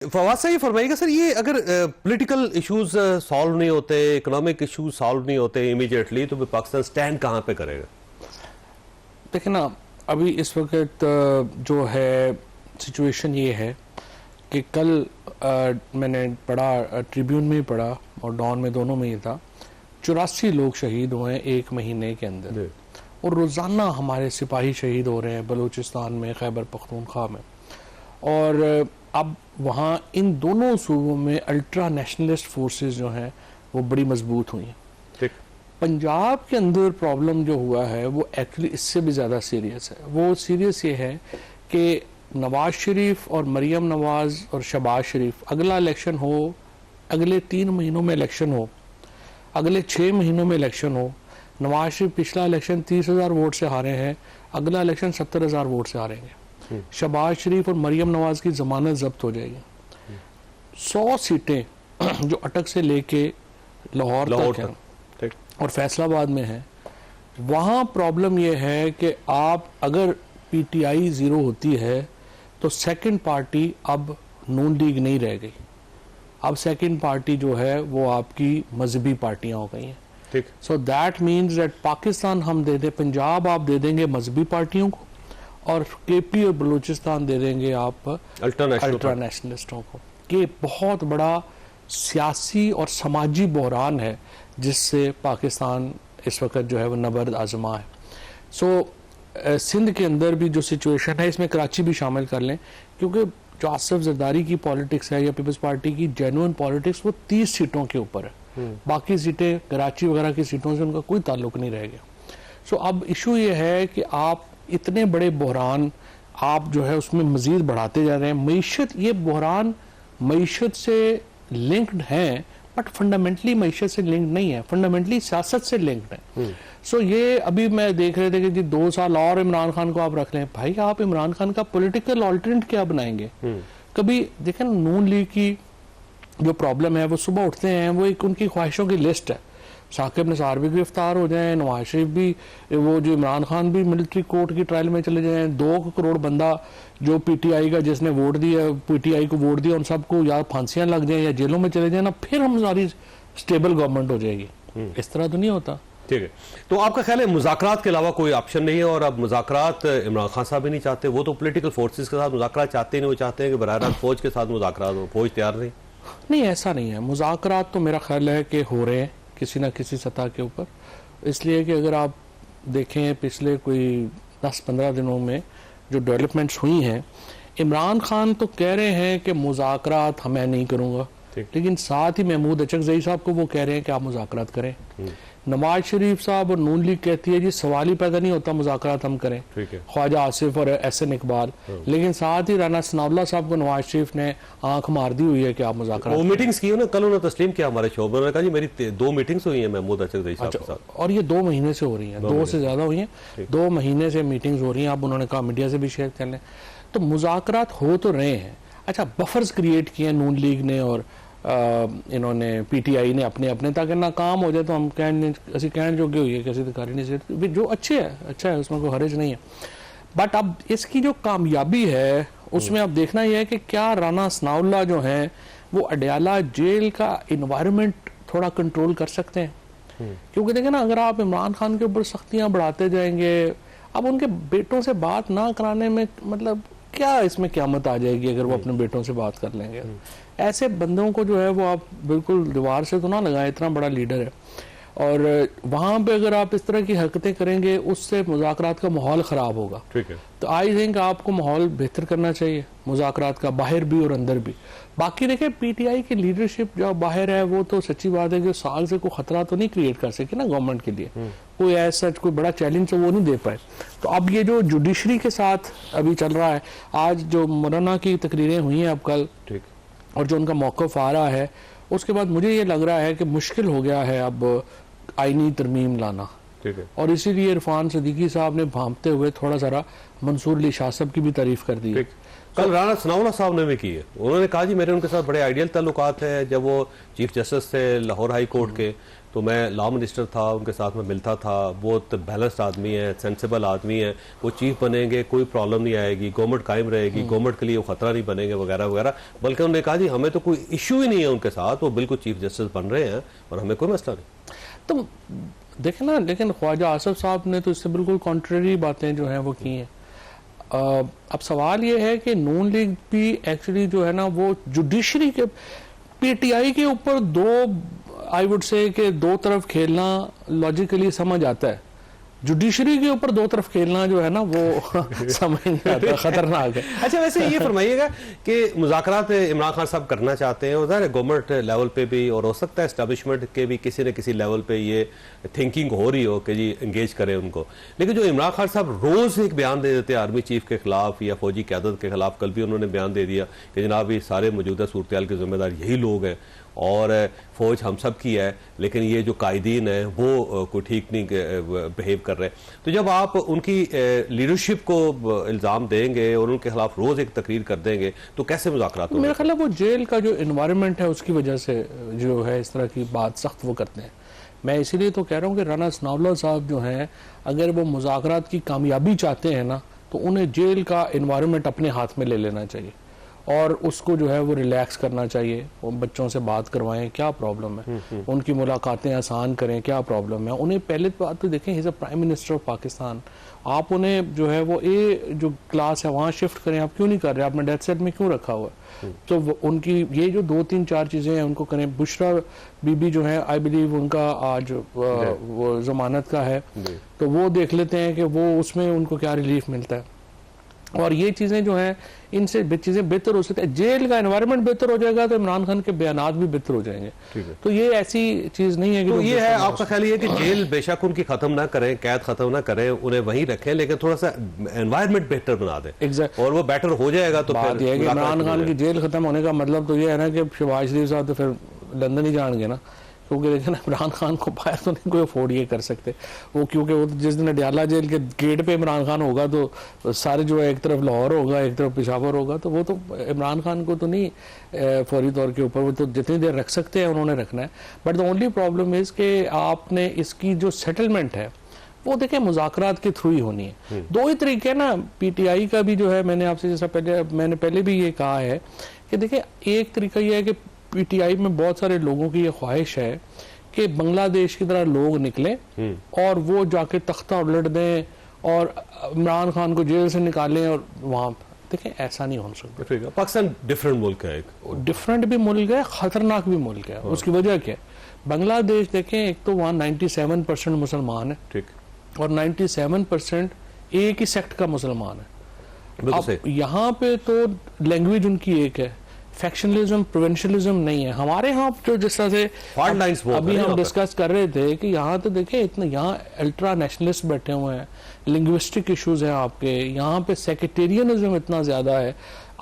फवाद साहब, ये फरमाइएगा सर, ये अगर पॉलिटिकल इश्यूज सॉल्व नहीं होते, इकोनॉमिक इश्यूज सॉल्व नहीं होते इमीडिएटली, तो फिर पाकिस्तान स्टैंड कहाँ पे करेगा? देखिए ना, अभी इस वक्त जो है सिचुएशन ये है कि कल मैंने पढ़ा, ट्रिब्यून में ही पढ़ा और डॉन में, दोनों में ही था, 84 लोग शहीद हुए हैं एक महीने के अंदर। और रोज़ाना हमारे सिपाही शहीद हो रहे हैं बलूचिस्तान में, खैबर पख्तूनख्वा में। और अब वहाँ इन दोनों सूबों में अल्ट्रा नेशनलिस्ट फोर्सेस जो हैं वो बड़ी मजबूत हुई हैं। पंजाब के अंदर प्रॉब्लम जो हुआ है वो एक्चुअली इससे भी ज़्यादा सीरियस है। वो सीरियस ये है कि नवाज शरीफ और मरियम नवाज और शहबाज शरीफ, अगला इलेक्शन हो, अगले 3 महीनों में इलेक्शन हो, अगले 6 महीनों में इलेक्शन हो। नवाज शरीफ पिछला इलेक्शन 30,000 वोट से हारे हैं, अगला इलेक्शन 70,000 वोट से हारेंगे। शहबाज शरीफ और मरियम नवाज की जमानत जब्त हो जाएगी। 100 सीटें जो अटक से लेके लाहौर तक और फैसलाबाद में है, वहाँ प्रॉब्लम यह है कि आप अगर पीटीआई 0 होती है तो सेकंड पार्टी अब नून लीग नहीं रह गई। अब सेकंड पार्टी जो है वो आपकी मजहबी पार्टियां हो गई हैं। So that means that Pakistan हम दे दें, पंजाब आप दे देंगे मजहबी पार्टियों को और केपी और बलूचिस्तान दे देंगे आप अल्ट्रा नेशनलिस्टों को। ये बहुत बड़ा सियासी और समाजी बहरान है जिससे पाकिस्तान इस वक्त जो है वो नबर्द आजमा है। सो सिंध के अंदर भी जो सिचुएशन है, इसमें कराची भी शामिल कर लें, क्योंकि जो आसिफ जरदारी की पॉलिटिक्स है या पीपल्स पार्टी की जेन्युइन पॉलिटिक्स, वो 30 सीटों के ऊपर है। बाकी सीटें कराची वगैरह की सीटों से उनका कोई ताल्लुक नहीं रह गया। सो अब इशू ये है कि आप इतने बड़े बहरान आप जो है उसमें मजीद बढ़ाते जा रहे हैं। मईशत, ये बहरान मईशत से लिंक्ड हैं बट फंडामेंटली मईशत से लिंक्ड नहीं है, फंडामेंटली सियासत से लिंक्ड है। सो ये अभी मैं देख रहे थे कि जी 2 साल और इमरान खान को आप रख लें। भाई, आप इमरान खान का पॉलिटिकल ऑल्टरनेट क्या बनाएंगे? कभी देखें, नून लीग की जो प्रॉब्लम है, वो सुबह उठते हैं, वो एक उनकी ख्वाहिशों की लिस्ट है, साकिब निसार भी गिरफ्तार हो जाएं, नवाज शरीफ भी, वो जो इमरान खान भी मिलिट्री कोर्ट की ट्रायल में चले जाएं, 2 करोड़ बंदा जो पीटीआई का जिसने वोट दिया, पीटीआई को वोट दिया, उन सबको या फांसियां लग जाएं या जेलों में चले जाएं ना, फिर हम सारी स्टेबल गवर्नमेंट हो जाएगी। इस तरह तो नहीं होता। ठीक है, तो आपका ख्याल है मुज़ाकरात के अलावा कोई ऑप्शन नहीं है? और अब मुज़ाकरात इमरान खान साहब भी नहीं चाहते, वो तो पॉलिटिकल फोर्सेस के साथ मुज़ाकरात चाहते ही नहीं, वो चाहते हैं कि बराह रास्त फौज के साथ मुज़ाकरात हो। फौज तैयार नहीं, ऐसा नहीं है। मुज़ाकरात तो मेरा ख्याल है कि हो रहे हैं किसी न किसी सतह के ऊपर, इसलिए कि अगर आप देखें पिछले कोई 10-15 दिनों में जो डेवलपमेंट्स हुई हैं, इमरान खान तो कह रहे हैं कि मुज़ाकरात मैं नहीं करूँगा, लेकिन साथ ही महमूद अचकज़ई साहब को वो कह रहे हैं कि आप मुज़ाकरात करें। नवाज शरीफ साहब और नून लीग कहती है जी सवाल ही पैदा नहीं होता मुज़ाकरात हम करें, ख्वाजा आसिफ और एहसन इकबाल, लेकिन साथ ही राना सनाउल्लाह साहब को नवाज शरीफ ने आंख मार दी हुई है कि आप मुज़ाकरात। वो मीटिंग्स की ना, कल उन्होंने तस्लीम किया हमारे शो में, उन्होंने कहा जी मेरी 2 मीटिंग्स हुई हैं महमूद अचकज़ई साहब के साथ, और ये 2 महीने से हो रही हैं, 2 से ज्यादा हुई हैं, 2 महीने से मीटिंग्स हो रही हैं। अब उन्होंने कहा मीडिया से भी शेयर कर लें, तो मुज़ाकरात हो तो रहे हैं। अच्छा, बफर्स क्रिएट किए नून लीग ने और इन्होंने पीटीआई ने अपने अपने, ताकि ना काम हो जाए तो हम कहने जोगे हुई है किसी अधिकारी ने से, जो अच्छा है, उसमें कोई हर्ज नहीं है। बट अब इसकी जो कामयाबी है उसमें अब देखना यह है कि क्या राना सनाउल्लाह जो हैं वो अडयाला जेल का इन्वायरमेंट थोड़ा कंट्रोल कर सकते हैं। क्योंकि देखें ना, अगर आप इमरान खान के ऊपर सख्तियां बढ़ाते जाएंगे, अब उनके बेटों से बात ना कराने में मतलब क्या इसमें क़यामत आ जाएगी अगर वो अपने बेटों से बात कर लेंगे। ऐसे बंदों को जो है वो आप बिल्कुल दीवार से तो ना लगाएं, इतना बड़ा लीडर है, और वहां पे अगर आप इस तरह की हरकतें करेंगे उससे मुज़ाकरात का माहौल ख़राब होगा। ठीक है, तो आई थिंक आपको माहौल बेहतर करना चाहिए मुज़ाकरात का, बाहर भी और अंदर भी। बाकी देखें, पीटीआई की लीडरशिप जो बाहर है वो तो सच्ची बात है कि साल से कोई खतरा तो नहीं क्रिएट कर सकी ना गवर्नमेंट के लिए, कोई ऐसा कोई बड़ा चैलेंज तो वो नहीं दे पाए। तो अब ये जो जुडिशरी के साथ अभी चल रहा है, आज जो मौलाना की तकरीरें हुई हैं अब कल, ठीक, और जो उनका मौक़िफ़ आ रहा है, उसके बाद मुझे ये लग रहा है कि मुश्किल हो गया है अब आईनी तरमीम लाना। ठीक है, और इसीलिए इरफान सिद्दीकी साहब ने भांपते हुए थोड़ा सा मंसूर अली शाह साहब की भी तारीफ कर दी। कल राणा सनाउल्लाह साहब ने भी की है, उन्होंने कहा जी मेरे उनके साथ बड़े आइडियल ताल्लुकात हैं। जब वो चीफ जस्टिस थे लाहौर हाई कोर्ट के, तो मैं लॉ मिनिस्टर था, उनके साथ में मिलता था, बहुत बैलेंस्ड आदमी है, सेंसिबल आदमी है, वो चीफ बनेंगे कोई प्रॉब्लम नहीं आएगी, गवर्नमेंट कायम रहेगी, गवर्नमेंट के लिए वो खतरा नहीं बनेंगे वगैरह वगैरह। बल्कि उन्होंने कहा जी हमें तो कोई इशू ही नहीं है उनके साथ, वो बिल्कुल चीफ जस्टिस बन रहे हैं और हमें कोई मसला नहीं। तो देखें ना, लेकिन ख्वाजा आसफ साहब ने तो इससे बिल्कुल कॉन्ट्रेरी बातें जो हैं वो की हैं। अब सवाल ये है कि नून लीग भी एक्चुअली जो है ना वो जुडिशरी के पीटीआई के ऊपर आई वुड से कि दो तरफ खेलना लॉजिकली समझ आता है, जुडिशरी के ऊपर दो तरफ खेलना जो है ना वो समझ नहीं आता, खतरनाक है। अच्छा वैसे ये फरमाइएगा कि मुज़ाकरात इमरान खान साहब करना चाहते हैं, उधर गवर्नमेंट लेवल पे भी और हो सकता है एस्टेब्लिशमेंट के भी किसी न किसी लेवल पे ये थिंकिंग हो रही हो कि जी एंगेज करें उनको, लेकिन जो इमरान खान साहब रोज एक बयान दे देते हैं आर्मी चीफ के खिलाफ या फौजी क़यादत के खिलाफ, कल भी उन्होंने बयान दे दिया कि जनाब ये सारे मौजूदा सूरत हाल के जिम्मेदार यही लोग हैं और फौज हम सब की है, लेकिन ये जो कायदीन है वो कोई ठीक नहीं बिहेव कर रहे। तो जब आप उनकी लीडरशिप को इल्ज़ाम देंगे और उनके खिलाफ रोज एक तकरीर कर देंगे तो कैसे मुज़ाकरात होंगे? मेरा ख्याल है वो जेल का जो इन्वायरमेंट है उसकी वजह से जो है इस तरह की बात सख्त वो करते हैं। मैं इसीलिए तो कह रहा हूँ कि राणा सनाउल्लाह साहब जो हैं अगर वो मुज़ाकरात की कामयाबी चाहते हैं ना तो उन्हें जेल का इन्वायरमेंट अपने हाथ में ले लेना चाहिए और उसको जो है वो रिलैक्स करना चाहिए। वो बच्चों से बात करवाएं, क्या प्रॉब्लम है, उनकी मुलाकातें आसान करें, क्या प्रॉब्लम है। उन्हें पहले बात तो देखें, he is a prime minister of Pakistan, आप उन्हें जो है वो जो क्लास है वहाँ शिफ्ट करें, आप क्यों नहीं कर रहे, आपने डेथ सेट में क्यों रखा हुआ है। तो उनकी ये जो 2-3-4 चीज़ें हैं उनको करें। बुशरा बीबी जो है आई बिलीव उनका आज वो जमानत का है, तो वो देख लेते हैं कि वो उसमें उनको क्या रिलीफ मिलता है। और ये चीज़ें जो हैं इनसे चीज़ें बेहतर हो सकती है। जेल का एनवायरनमेंट बेहतर हो जाएगा तो इमरान खान के बयानात भी बेहतर हो जाएंगे। तो ये ऐसी चीज़ नहीं है कि तो ये है आपका ख्याल ये कि जेल बेशक उनकी खत्म ना करें, कैद खत्म ना करें, उन्हें वहीं रखें, लेकिन थोड़ा सा एनवायरनमेंट बेहतर बना दें। एग्जैक्ट, और वो बेटर हो जाएगा तो बात यह है कि इमरान खान की जेल खत्म होने का मतलब तो ये है ना कि शहबाज शरीफ साहब तो फिर लंदन ही जाएंगे ना, क्योंकि देखिए ना इमरान खान को बाहर तो नहीं कोई अफोर्ड ये कर सकते वो, क्योंकि वो जिस दिन अडयाला जेल के गेट पे इमरान खान होगा तो सारे जो है एक तरफ लाहौर होगा एक तरफ पेशावर होगा, तो वो तो इमरान खान को तो नहीं फौरी तौर के ऊपर, वो तो जितनी देर रख सकते हैं उन्होंने रखना है। But the only problem is कि आपने इसकी जो सेटलमेंट है वो देखें मुज़ाकरात के थ्रू ही होनी है। दो ही तरीके ना, पीटीआई का भी जो है मैंने आपसे जैसा मैंने पहले भी ये कहा है कि देखिए एक तरीका ये है कि पीटीआई में बहुत सारे लोगों की ये ख्वाहिश है कि बांग्लादेश की तरह लोग निकलें और वो जाके तख्ता उलट दें और इमरान खान को जेल से निकालें और वहाँ देखें, ऐसा नहीं हो सकता। पाकिस्तान डिफरेंट मुल्क है, एक डिफरेंट भी मुल्क है, खतरनाक भी मुल्क है। उसकी वजह क्या है, बांग्लादेश देखें एक तो वहाँ 97% मुसलमान है, ठीक, और 97% एक ही सेक्ट का मुसलमान है। अब यहाँ पे तो लैंग्वेज उनकी एक है, फैक्शनलिज्म प्रोविंशियलिज्म नहीं है। हमारे यहाँ जो जिस तरह से अभी हम डिस्कस कर रहे थे कि यहाँ तो देखें इतने यहाँ अल्ट्रा नेशनलिस्ट बैठे हुए हैं, लिंग्विस्टिक इश्यूज हैं आपके यहाँ पे, सेक्रेटेरियनिज्म इतना ज्यादा है।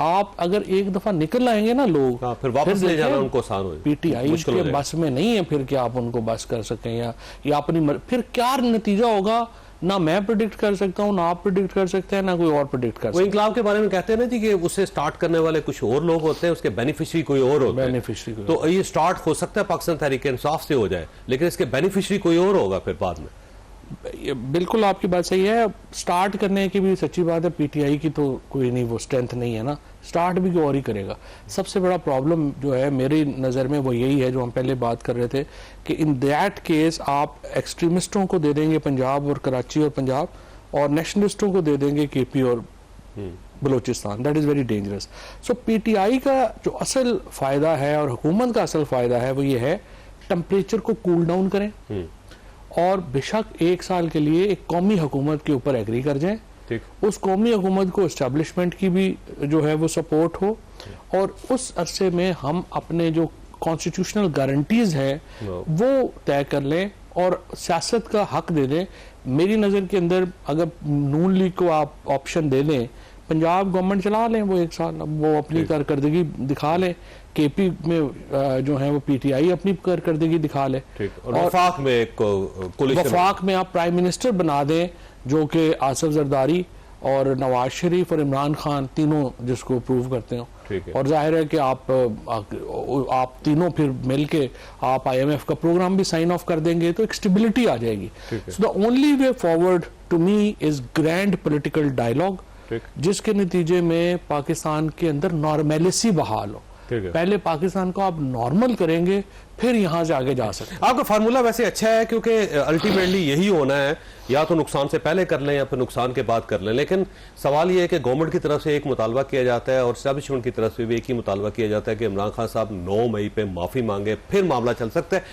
आप अगर एक दफा निकल आएंगे ना लोग, फिर वापस ले जाना उनको आसान हो, पीटीआई के बस में नहीं है फिर कि आप उनको बस कर सकें या अपनी फिर क्या नतीजा होगा ना मैं प्रेडिक्ट कर सकता हूँ, ना आप प्रेडिक्ट कर सकते हैं, ना कोई और प्रेडिक्ट कर सकता है। इंकलाब के बारे में कहते हैं ना जी कि उसे स्टार्ट करने वाले कुछ और लोग होते हैं, उसके बेनिफिशियरी कोई और होते हैं। बेनिफिशियरी तो ये स्टार्ट हो सकता है पाकिस्तान तहरीक इंसाफ से हो जाए, लेकिन इसके बेनिफिशियरी कोई और होगा फिर बाद में। बिल्कुल आपकी बात सही है, स्टार्ट करने की भी सच्ची बात है, पीटीआई की तो कोई नहीं वो स्ट्रेंथ नहीं है ना, स्टार्ट भी कोई और ही करेगा। सबसे बड़ा प्रॉब्लम जो है मेरी नज़र में वो यही है जो हम पहले बात कर रहे थे कि इन दैट केस आप एक्सट्रीमिस्टों को दे देंगे पंजाब और कराची और पंजाब, और नेशनलिस्टों को दे देंगे केपी और Balochistan. That is very dangerous. So PTI का जो असल फ़ायदा है और हुकूमत का असल फ़ायदा है वो ये है टेम्परेचर को कूल डाउन करें और बेशक 1 साल के लिए एक कौमी हुकूमत के ऊपर एग्री कर जाएं, उस कौमी हुकूमत को एस्टेब्लिशमेंट की भी जो है वो सपोर्ट हो और उस अरसे में हम अपने जो कॉन्स्टिट्यूशनल गारंटीज है वो तय कर लें और सियासत का हक दे दें। मेरी नज़र के अंदर अगर नून लीग को आप ऑप्शन दे दें, पंजाब गवर्नमेंट चला लें वो 1 साल, वो अपनी कारकर्दगी दिखा लें, केपी में जो है वो पीटीआई अपनी कारकर्दगी दिखा ले, और वफाक में आप प्राइम मिनिस्टर बना दें जो कि आसिफ जरदारी, और नवाज शरीफ और इमरान खान तीनों जिसको अप्रूव करते हो, ठीक है। और जाहिर है कि आप तीनों फिर मिलके आप IMF का प्रोग्राम भी साइन ऑफ कर देंगे तो एक स्टेबिलिटी आ जाएगी। So the only way forward to me is grand political dialogue, जिसके नतीजे में पाकिस्तान के अंदर नॉर्मेलिसी बहाल हो। पहले पाकिस्तान को आप नॉर्मल करेंगे, फिर यहां से आगे जा सकते हैं। आपका फार्मूला वैसे अच्छा है, क्योंकि अल्टीमेटली यही होना है, या तो नुकसान से पहले कर लें या फिर नुकसान के बाद कर लें। लेकिन सवाल यह है कि गवर्नमेंट की तरफ से एक मुतालबा किया जाता है और एस्टैब्लिशमेंट की तरफ से भी एक ही मुतालबा किया जाता है कि इमरान खान साहब 9 मई पे माफी मांगे, फिर मामला चल सकता है।